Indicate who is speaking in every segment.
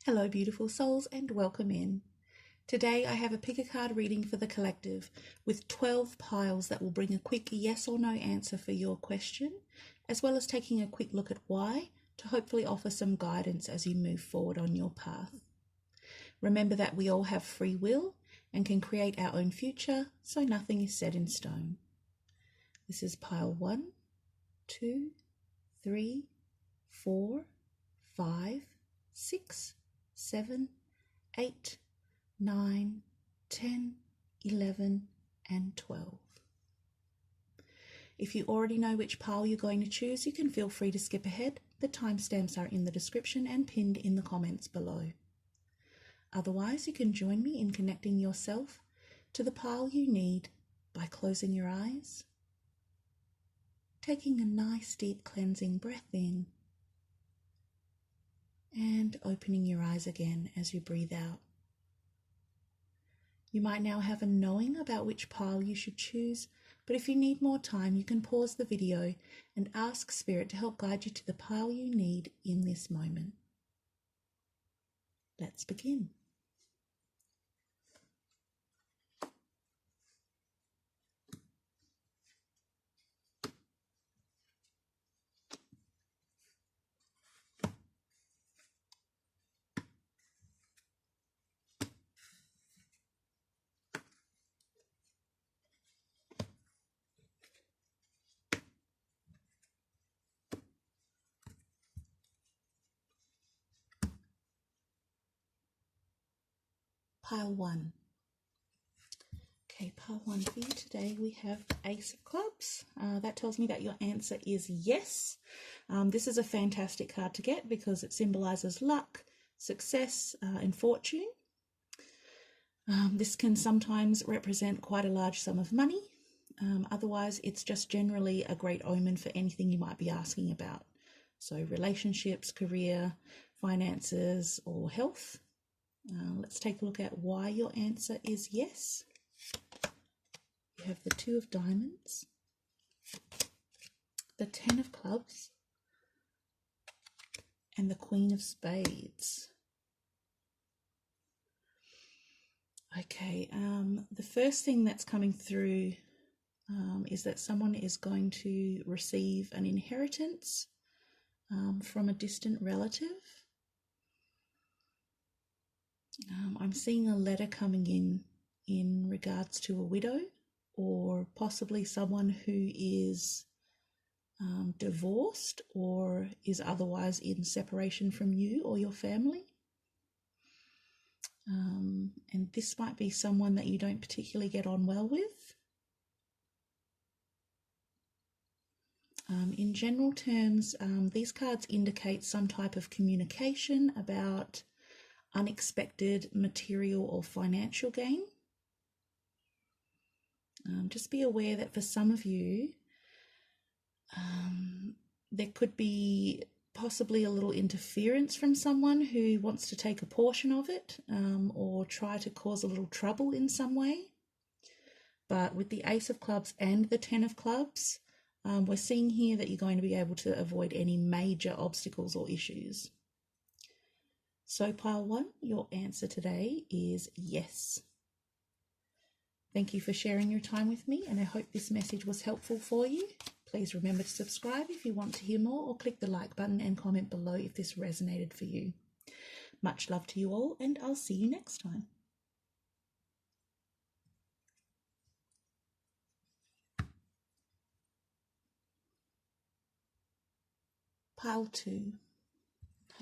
Speaker 1: Hello beautiful souls and welcome in. Today I have a pick a card reading for the collective with 12 piles that will bring a quick yes or no answer for your question, as well as taking a quick look at why to hopefully offer some guidance as you move forward on your path. Remember that we all have free will and can create our own future, so nothing is set in stone. This is pile 1, 2, 3, 4, 5, 6, 7, 8, 9, 10, 11, and 12. If you already know which pile you're going to choose, you can feel free to skip ahead. The timestamps are in the description and pinned in the comments below. Otherwise, you can join me in connecting yourself to the pile you need by closing your eyes, taking a nice deep cleansing breath in, and opening your eyes again as you breathe out. You might now have a knowing about which pile you should choose, but if you need more time, you can pause the video and ask Spirit to help guide you to the pile you need in this moment. Let's begin. Pile 1. Okay, pile 1 for you today we have Ace of Clubs. That tells me that your answer is yes. This is a fantastic card to get because it symbolizes luck, success, and fortune. This can sometimes represent quite a large sum of money. Otherwise, it's just generally a great omen for anything you might be asking about. So relationships, career, finances, or health. Let's take a look at why your answer is yes. You have the 2 of Diamonds, the 10 of Clubs, and the Queen of Spades. Okay, the first thing that's coming through is that someone is going to receive an inheritance from a distant relative. I'm seeing a letter coming in regards to a widow or possibly someone who is divorced or is otherwise in separation from you or your family. And this might be someone that you don't particularly get on well with. In general terms, these cards indicate some type of communication about unexpected material or financial gain. Just be aware that for some of you, there could be possibly a little interference from someone who wants to take a portion of it or try to cause a little trouble in some way. But with the Ace of Clubs and the 10 of Clubs, we're seeing here that you're going to be able to avoid any major obstacles or issues. So pile 1, your answer today is yes. Thank you for sharing your time with me, and I hope this message was helpful for you. Please remember to subscribe if you want to hear more, or click the like button and comment below if this resonated for you. Much love to you all, and I'll see you next time. Pile 2.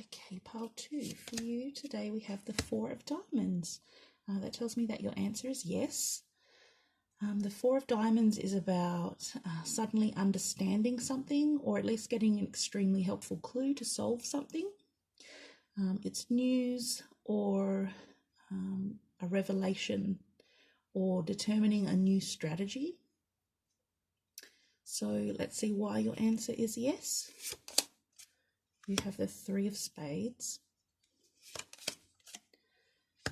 Speaker 1: Okay, pile 2 for you today we have the 4 of Diamonds. That tells me that your answer is yes. The 4 of Diamonds is about suddenly understanding something, or at least getting an extremely helpful clue to solve something. It's news or a revelation or determining a new strategy. So let's see why your answer is yes. You have the 3 of Spades,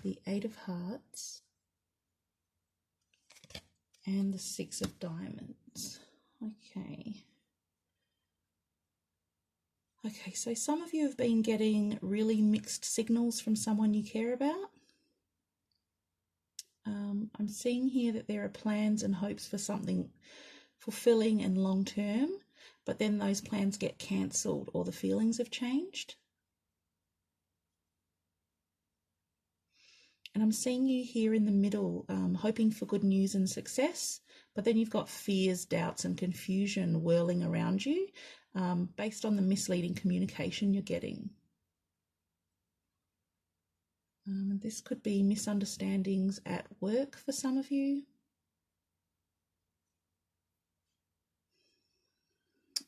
Speaker 1: the 8 of Hearts, and the 6 of Diamonds. Okay. Okay, so some of you have been getting really mixed signals from someone you care about. I'm seeing here that there are plans and hopes for something fulfilling and long term, but then those plans get cancelled or the feelings have changed. And I'm seeing you here in the middle, hoping for good news and success, but then you've got fears, doubts, and confusion whirling around you based on the misleading communication you're getting. This could be misunderstandings at work for some of you.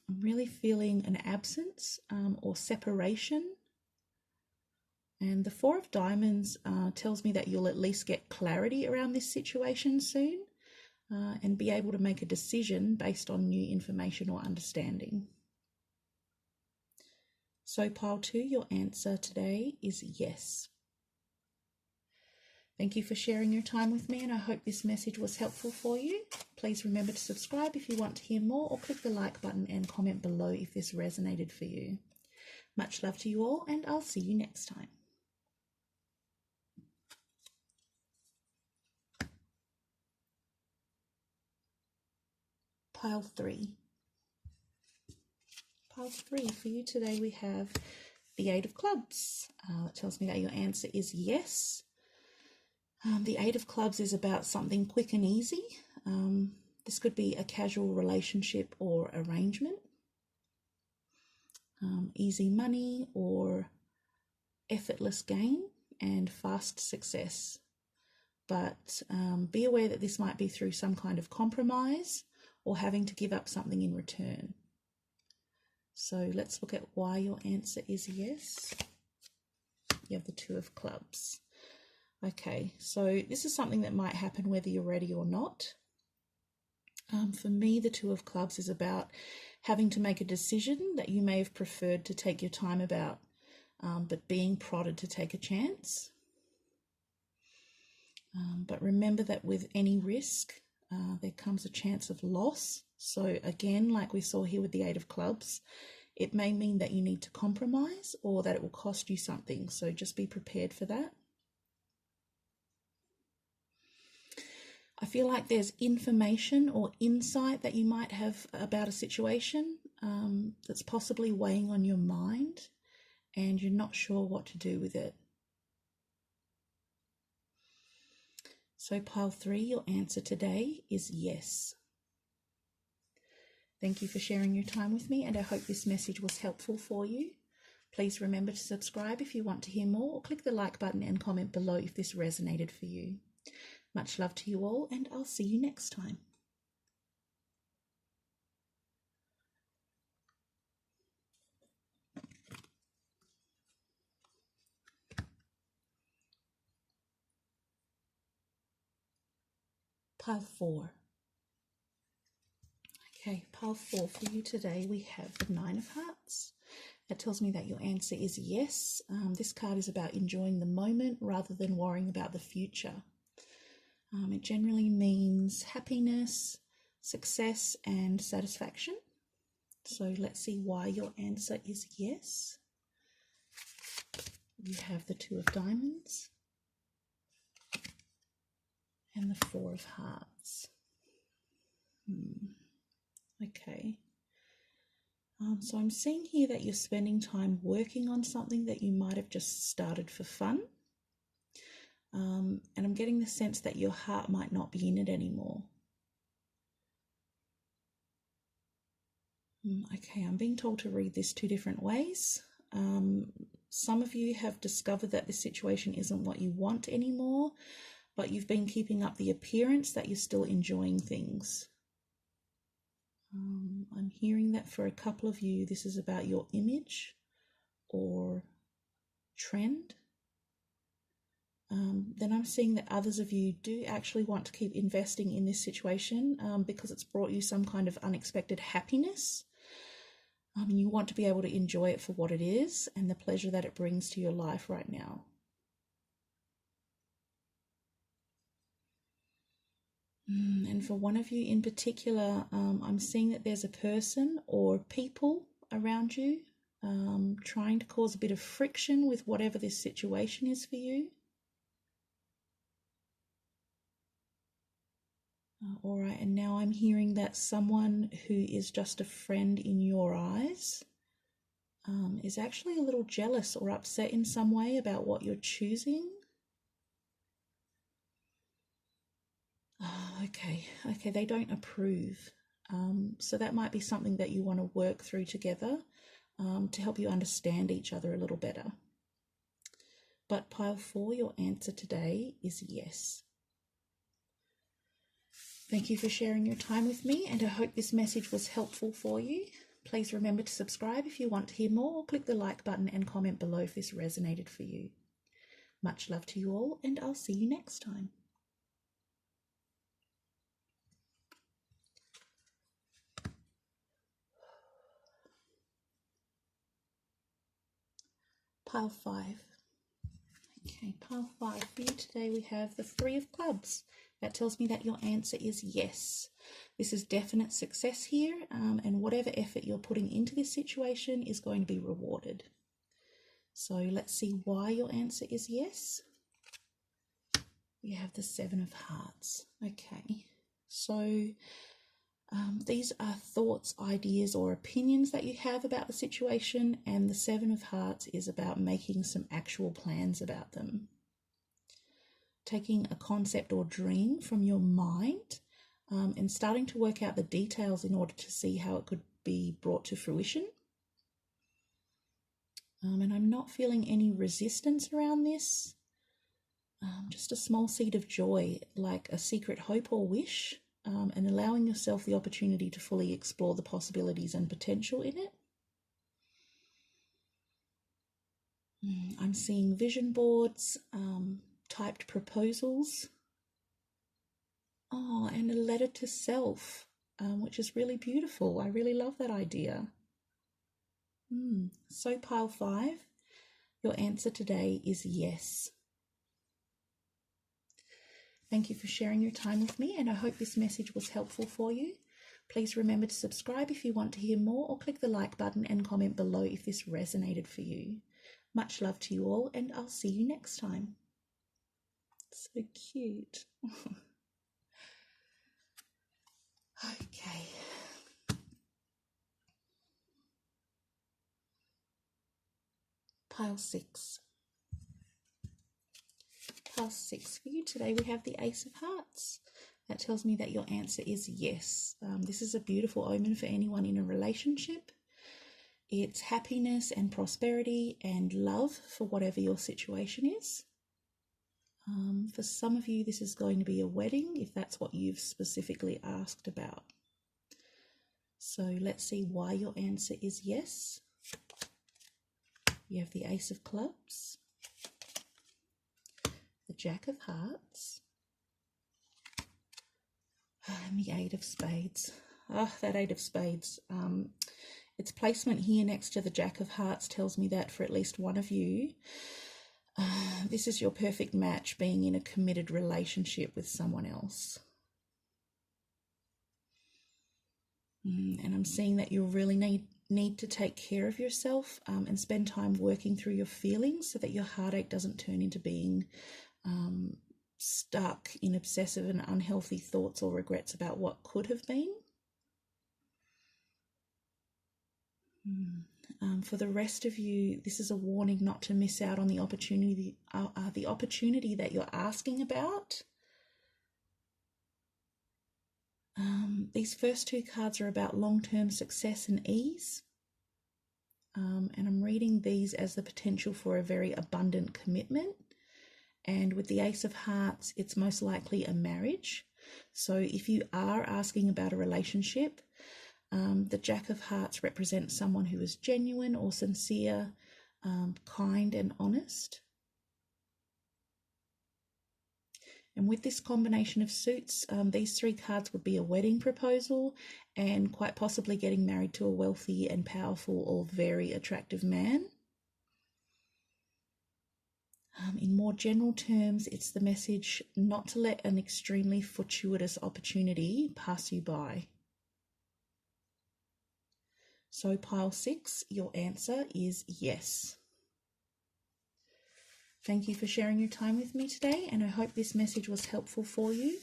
Speaker 1: I'm really feeling an absence or separation. And the Four of Diamonds tells me that you'll at least get clarity around this situation soon and be able to make a decision based on new information or understanding. So pile 2, your answer today is yes. Thank you for sharing your time with me, and I hope this message was helpful for you. Please remember to subscribe if you want to hear more, or click the like button and comment below if this resonated for you. Much love to you all, and I'll see you next time. Pile 3. Pile 3 for you today, we have the Eight of Clubs. That tells me that your answer is yes. The Eight of Clubs is about something quick and easy. This could be a casual relationship or arrangement. Easy money or effortless gain and fast success. But be aware that this might be through some kind of compromise or having to give up something in return. So let's look at why your answer is yes. You have the Two of Clubs. Okay, so this is something that might happen whether you're ready or not. For me, the Two of Clubs is about having to make a decision that you may have preferred to take your time about, but being prodded to take a chance. But remember that with any risk, there comes a chance of loss. So again, like we saw here with the Eight of Clubs, it may mean that you need to compromise or that it will cost you something. So just be prepared for that. I feel like there's information or insight that you might have about a situation that's possibly weighing on your mind and you're not sure what to do with it. So pile 3, your answer today is yes. Thank you for sharing your time with me, and I hope this message was helpful for you. Please remember to subscribe if you want to hear more, or click the like button and comment below if this resonated for you. Much love to you all, and I'll see you next time. Pile 4. Okay, pile 4 for you today, we have the Nine of Hearts. That tells me that your answer is yes. This card is about enjoying the moment rather than worrying about the future. It generally means happiness, success, and satisfaction. So let's see why your answer is yes. You have the Two of Diamonds and the Four of Hearts. Okay. So I'm seeing here that you're spending time working on something that you might have just started for fun. And I'm getting the sense that your heart might not be in it anymore. Okay, I'm being told to read this 2 different ways. Some of you have discovered that this situation isn't what you want anymore, but you've been keeping up the appearance that you're still enjoying things. I'm hearing that for a couple of you, this is about your image or trend. Then I'm seeing that others of you do actually want to keep investing in this situation because it's brought you some kind of unexpected happiness. You want to be able to enjoy it for what it is and the pleasure that it brings to your life right now. And for one of you in particular, I'm seeing that there's a person or people around you trying to cause a bit of friction with whatever this situation is for you. All right, and now I'm hearing that someone who is just a friend in your eyes is actually a little jealous or upset in some way about what you're choosing. Oh, okay, they don't approve. So that might be something that you want to work through together to help you understand each other a little better. But pile 4, your answer today is yes. Thank you for sharing your time with me, and I hope this message was helpful for you. Please remember to subscribe if you want to hear more, or click the like button and comment below if this resonated for you. Much love to you all, and I'll see you next time. Pile 5. Okay, pile 5 for you today we have the 3 of clubs. That tells me that your answer is yes. This is definite success here, and whatever effort you're putting into this situation is going to be rewarded. So let's see why your answer is yes. We have the 7 of hearts. Okay, so these are thoughts, ideas, or opinions that you have about the situation, and the 7 of hearts is about making some actual plans about them. Taking a concept or dream from your mind and starting to work out the details in order to see how it could be brought to fruition. And I'm not feeling any resistance around this. Just a small seed of joy, like a secret hope or wish, and allowing yourself the opportunity to fully explore the possibilities and potential in it. I'm seeing vision boards, typed proposals, and a letter to self, which is really beautiful. I really love that idea. So pile 5, your answer today is yes. Thank you for sharing your time with me, and I hope this message was helpful for you. Please remember to subscribe if you want to hear more, or click the like button and comment below if this resonated for you. Much love to you all, and I'll see you next time. So cute. Okay. Pile 6. Pile 6 for you today we have the Ace of Hearts. That tells me that your answer is yes. This is a beautiful omen for anyone in a relationship. It's happiness and prosperity and love for whatever your situation is. For some of you, this is going to be a wedding, if that's what you've specifically asked about. So let's see why your answer is yes. You have the Ace of Clubs, the Jack of Hearts, and the 8 of Spades. That 8 of Spades. Its placement here next to the Jack of Hearts tells me that for at least one of you, this is your perfect match, being in a committed relationship with someone else. And I'm seeing that you really need to take care of yourself and spend time working through your feelings so that your heartache doesn't turn into being stuck in obsessive and unhealthy thoughts or regrets about what could have been. For the rest of you, this is a warning not to miss out on the opportunity that you're asking about. These first 2 cards are about long-term success and ease. And I'm reading these as the potential for a very abundant commitment. And with the Ace of Hearts, it's most likely a marriage. So if you are asking about a relationship, the Jack of Hearts represents someone who is genuine or sincere, kind and honest. And with this combination of suits, these 3 cards would be a wedding proposal and quite possibly getting married to a wealthy and powerful or very attractive man. In more general terms, it's the message not to let an extremely fortuitous opportunity pass you by. So pile 6, your answer is yes. Thank you for sharing your time with me today, and I hope this message was helpful for you.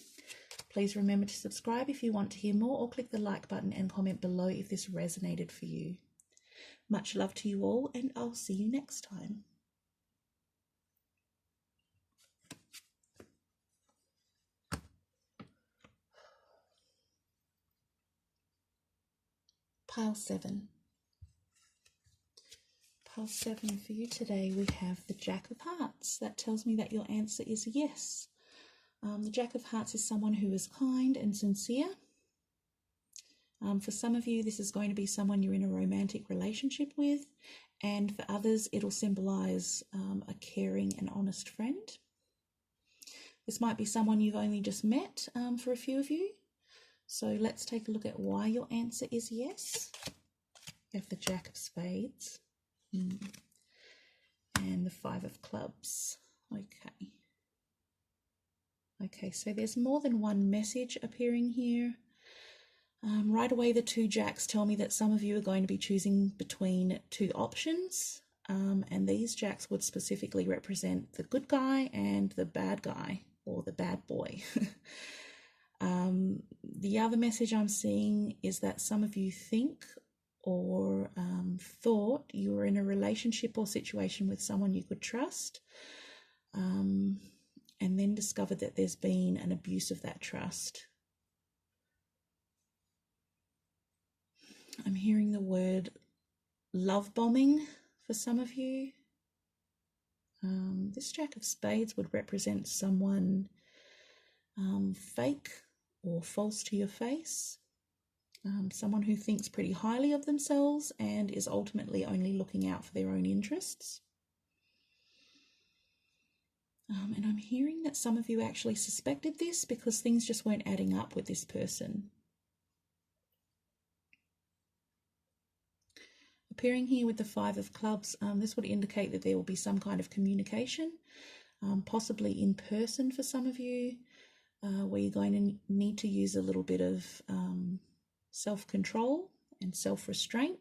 Speaker 1: Please remember to subscribe if you want to hear more, or click the like button and comment below if this resonated for you. Much love to you all, and I'll see you next time. Pile 7. Pile 7 for you today, we have the Jack of Hearts. That tells me that your answer is yes. The Jack of Hearts is someone who is kind and sincere. For some of you, this is going to be someone you're in a romantic relationship with, and for others, it'll symbolize a caring and honest friend. This might be someone you've only just met for a few of you. So let's take a look at why your answer is yes. You have the Jack of Spades and the Five of Clubs. Okay, so there's more than one message appearing here. Right away, the two jacks tell me that some of you are going to be choosing between two options, and these jacks would specifically represent the good guy and the bad guy, or the bad boy. The other message I'm seeing is that some of you think or thought you were in a relationship or situation with someone you could trust, and then discovered that there's been an abuse of that trust. I'm hearing the word love bombing for some of you. This Jack of Spades would represent someone fake or false to your face. Someone who thinks pretty highly of themselves and is ultimately only looking out for their own interests. And I'm hearing that some of you actually suspected this because things just weren't adding up with this person. Appearing here with the Five of Clubs, this would indicate that there will be some kind of communication, possibly in person for some of you, where you're going to need to use a little bit of self-control and self-restraint,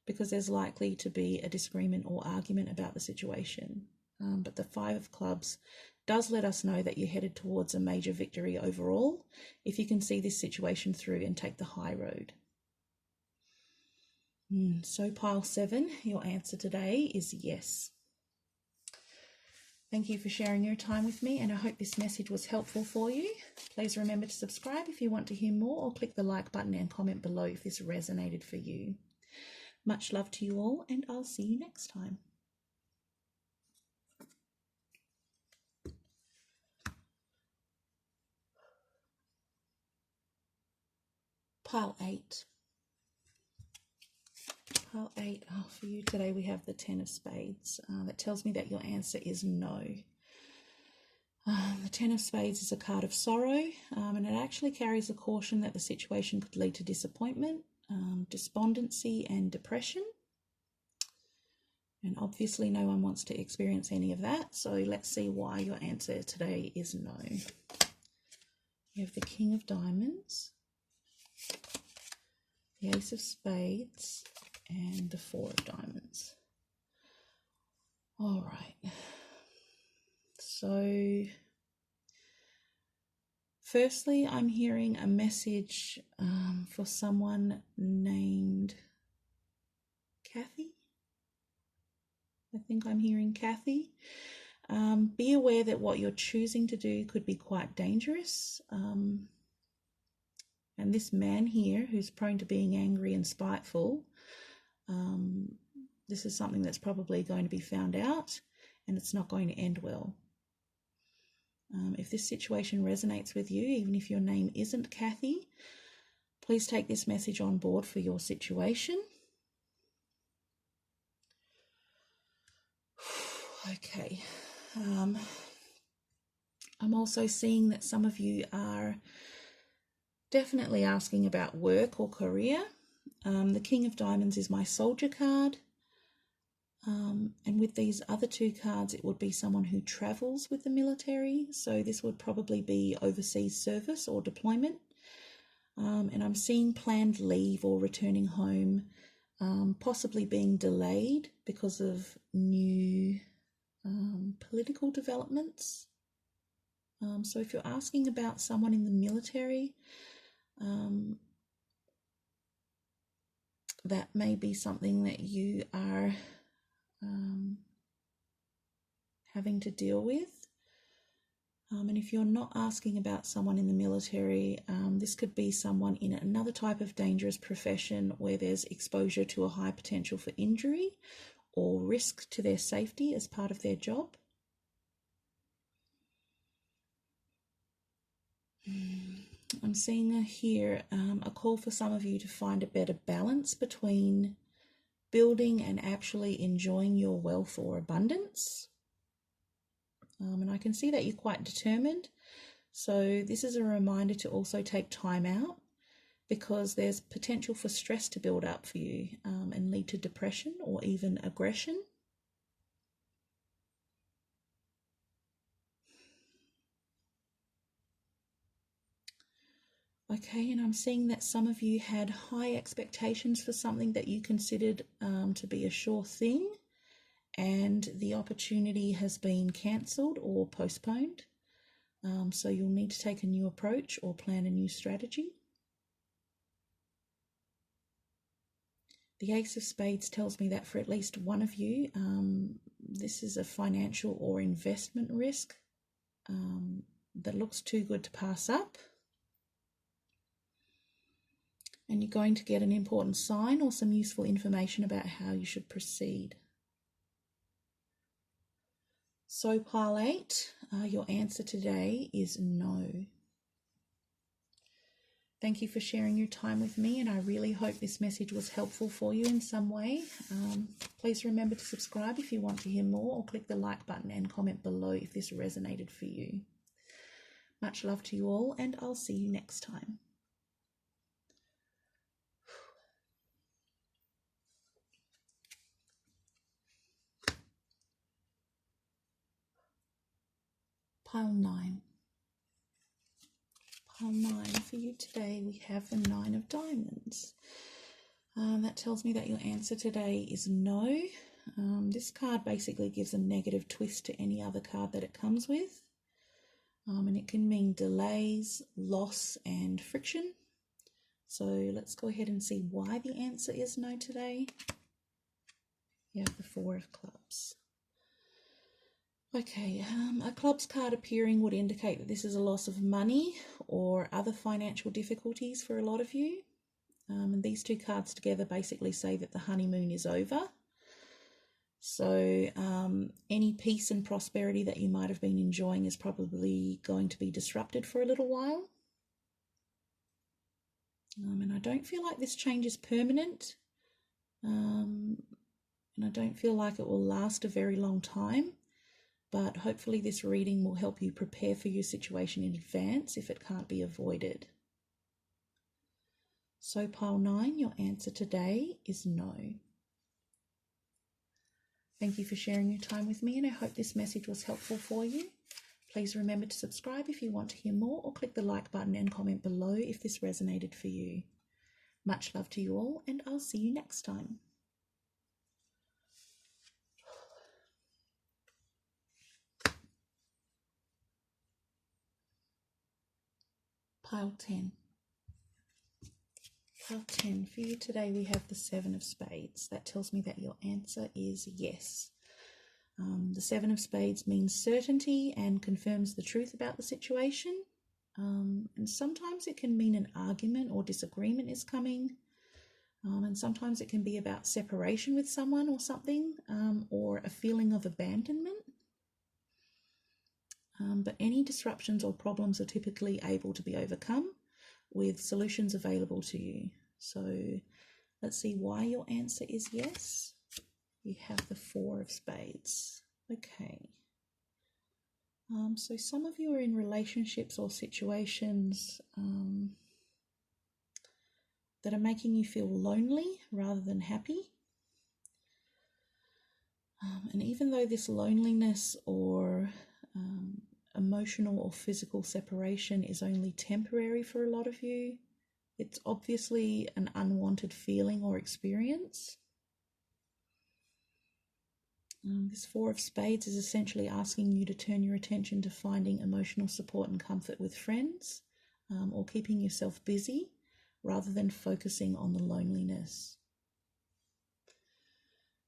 Speaker 1: because there's likely to be a disagreement or argument about the situation. But the Five of Clubs does let us know that you're headed towards a major victory overall if you can see this situation through and take the high road. So pile 7, your answer today is yes. Thank you for sharing your time with me, and I hope this message was helpful for you. Please remember to subscribe if you want to hear more, or click the like button and comment below if this resonated for you. Much love to you all, and I'll see you next time. Pile 8. Pile 8, for you today we have the Ten of Spades. That tells me that your answer is no. The Ten of Spades is a card of sorrow, and it actually carries a caution that the situation could lead to disappointment, despondency and depression. And obviously no one wants to experience any of that, so let's see why your answer today is no. You have the King of Diamonds, the Ace of Spades, and the Four of Diamonds. All right. So, firstly, I'm hearing a message for someone named Kathy. I think I'm hearing Kathy. Be aware that what you're choosing to do could be quite dangerous. And this man here, who's prone to being angry and spiteful, this is something that's probably going to be found out, and it's not going to end well. If this situation resonates with you, even if your name isn't Kathy, please take this message on board for your situation. Okay. I'm also seeing that some of you are definitely asking about work or career. The King of Diamonds is my soldier card. And with these other two cards, it would be someone who travels with the military. So this would probably be overseas service or deployment. And I'm seeing planned leave or returning home possibly being delayed because of new political developments. So if you're asking about someone in the military, that may be something that you are having to deal with. And if you're not asking about someone in the military, this could be someone in another type of dangerous profession where there's exposure to a high potential for injury or risk to their safety as part of their job. I'm seeing here a call for some of you to find a better balance between building and actually enjoying your wealth or abundance. And I can see that you're quite determined. So this is a reminder to also take time out, because there's potential for stress to build up for you and lead to depression or even aggression. Okay, and I'm seeing that some of you had high expectations for something that you considered to be a sure thing, and the opportunity has been cancelled or postponed. So you'll need to take a new approach or plan a new strategy. The Ace of Spades tells me that for at least one of you, this is a financial or investment risk that looks too good to pass up. And you're going to get an important sign or some useful information about how you should proceed. So pile 8, your answer today is no. Thank you for sharing your time with me, and I really hope this message was helpful for you in some way. Please remember to subscribe if you want to hear more, or click the like button and comment below if this resonated for you. Much love to you all, and I'll see you next time. Pile 9. Pile 9 for you today, we have the 9 of Diamonds. That tells me that your answer today is no. This card basically gives a negative twist to any other card that it comes with. And it can mean delays, loss, and friction. So let's go ahead and see why the answer is no today. You have the 4 of Clubs. Okay, a Clubs card appearing would indicate that this is a loss of money or other financial difficulties for a lot of you. And these two cards together basically say that the honeymoon is over. So any peace and prosperity that you might have been enjoying is probably going to be disrupted for a little while. And I don't feel like this change is permanent. And I don't feel like it will last a very long time. But hopefully this reading will help you prepare for your situation in advance if it can't be avoided. So pile 9, your answer today is no. Thank you for sharing your time with me, and I hope this message was helpful for you. Please remember to subscribe if you want to hear more, or click the like button and comment below if this resonated for you. Much love to you all, and I'll see you next time. Pile 10. Pile 10. For you today, we have the 7 of Spades. That tells me that your answer is yes. The 7 of Spades means certainty and confirms the truth about the situation. And sometimes it can mean an argument or disagreement is coming. And sometimes it can be about separation with someone or something, or a feeling of abandonment. But any disruptions or problems are typically able to be overcome with solutions available to you. So let's see why your answer is yes. You have the 4 of Spades. Okay. So some of you are in relationships or situations that are making you feel lonely rather than happy. And even though this loneliness or emotional or physical separation is only temporary for a lot of you, It's obviously an unwanted feeling or experience. This Four of Spades is essentially asking you to turn your attention to finding emotional support and comfort with friends, or keeping yourself busy rather than focusing on the loneliness.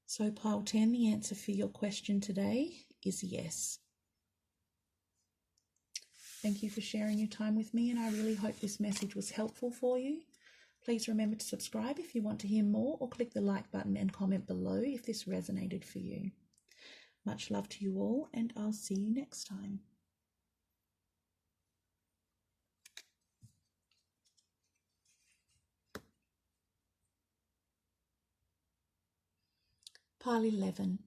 Speaker 1: So pile 10, the answer for your question today is yes. Thank you for sharing your time with me, and I really hope this message was helpful for you. Please remember to subscribe if you want to hear more, or click the like button and comment below if this resonated for you. Much love to you all, and I'll see you next time. Pile 11.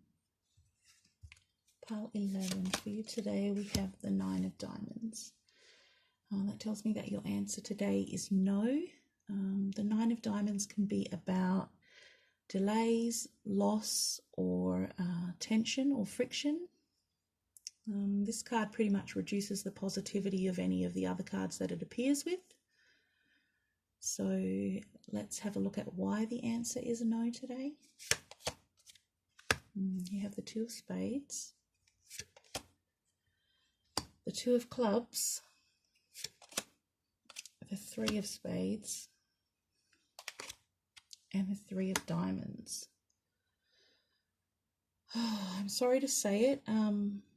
Speaker 1: Pile 11 for you today, we have the Nine of Diamonds. That tells me that your answer today is no. The Nine of Diamonds can be about delays, loss, or tension or friction. This card pretty much reduces the positivity of any of the other cards that it appears with. So let's have a look at why the answer is a no today. You have the Two of Spades, the Two of Clubs, the Three of Spades, and the Three of Diamonds. Oh, I'm sorry to say it,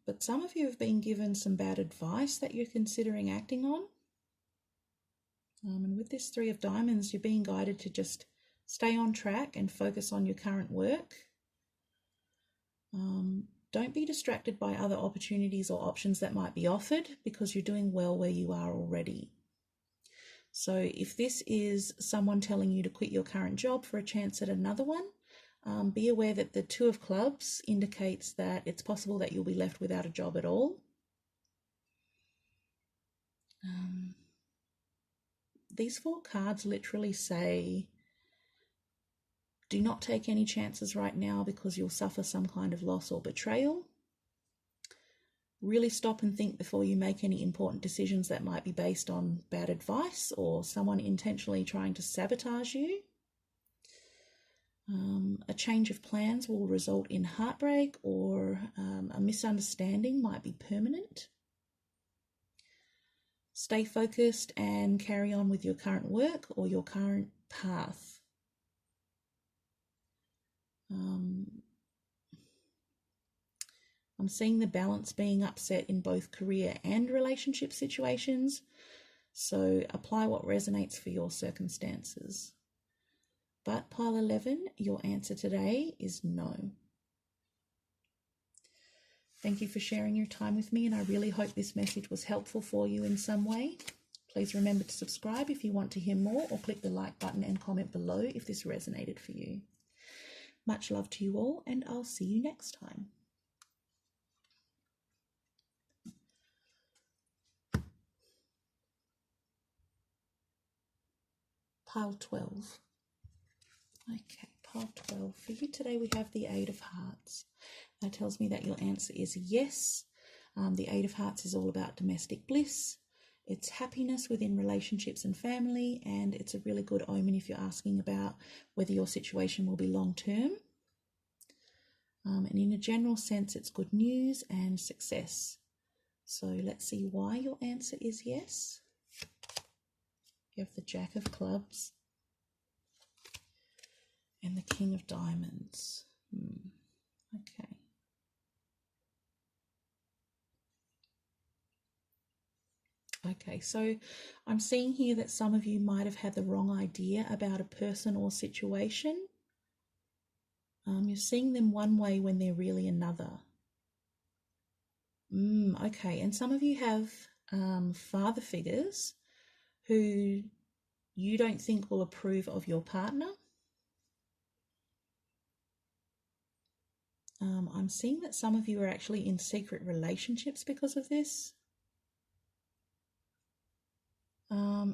Speaker 1: but some of you have been given some bad advice that you're considering acting on. And with this Three of Diamonds, you're being guided to just stay on track and focus on your current work. Don't be distracted by other opportunities or options that might be offered, because you're doing well where you are already. So if this is someone telling you to quit your current job for a chance at another one, be aware that the Two of Clubs indicates that it's possible that you'll be left without a job at all. These four cards literally say, do not take any chances right now because you'll suffer some kind of loss or betrayal. Really stop and think before you make any important decisions that might be based on bad advice or someone intentionally trying to sabotage you. A change of plans will result in heartbreak, or a misunderstanding might be permanent. Stay focused and carry on with your current work or your current path. I'm seeing the balance being upset in both career and relationship situations, so apply what resonates for your circumstances. But pile 11, your answer today is no. Thank you for sharing your time with me, and I really hope this message was helpful for you in some way. Please remember to subscribe if you want to hear more, or click the like button and comment below if this resonated for you. Much love to you all, and I'll see you next time. Pile 12. Okay, pile 12. For you today, we have the Eight of Hearts. That tells me that your answer is yes. The Eight of Hearts is all about domestic bliss. It's happiness within relationships and family, and it's a really good omen if you're asking about whether your situation will be long-term. And in a general sense, it's good news and success. So let's see why your answer is yes. You have the Jack of Clubs and the King of Diamonds. Okay. Okay, so I'm seeing here that some of you might have had the wrong idea about a person or situation. You're seeing them one way when they're really another. Okay, and some of you have father figures who you don't think will approve of your partner. I'm seeing that some of you are actually in secret relationships because of this.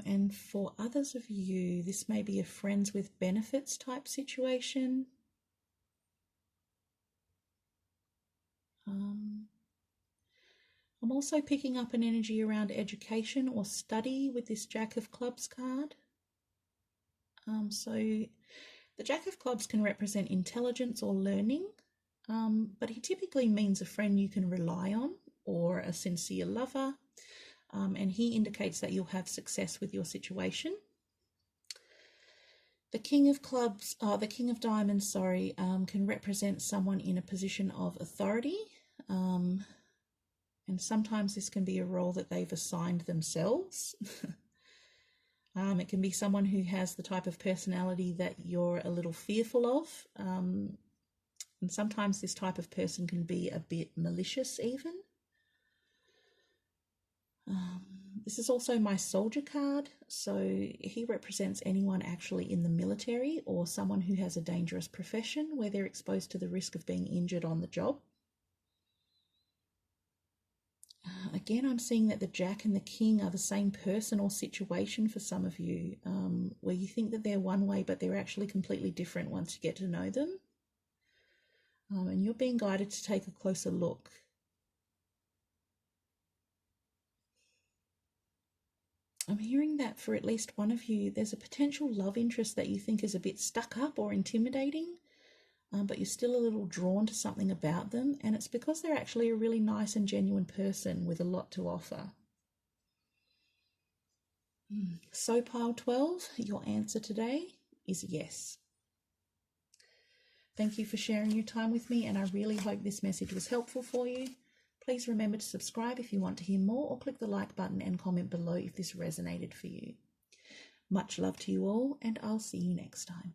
Speaker 1: And for others of you, this may be a friends with benefits type situation. I'm also picking up an energy around education or study with this Jack of Clubs card. So the Jack of Clubs can represent intelligence or learning, but he typically means a friend you can rely on or a sincere lover, and he indicates that you'll have success with your situation. The King of Clubs, the King of Diamonds, can represent someone in a position of authority, and sometimes this can be a role that they've assigned themselves. It can be someone who has the type of personality that you're a little fearful of, and sometimes this type of person can be a bit malicious even. This is also my soldier card, so he represents anyone actually in the military or someone who has a dangerous profession where they're exposed to the risk of being injured on the job. Again, I'm seeing that the Jack and the King are the same person or situation for some of you, where you think that they're one way, but they're actually completely different once you get to know them. And you're being guided to take a closer look. I'm hearing that for at least one of you, there's a potential love interest that you think is a bit stuck up or intimidating, but you're still a little drawn to something about them, and it's because they're actually a really nice and genuine person with a lot to offer. So pile 12, your answer today is yes. Thank you for sharing your time with me, and I really hope this message was helpful for you. Please remember to subscribe if you want to hear more, or click the like button and comment below if this resonated for you. Much love to you all, and I'll see you next time.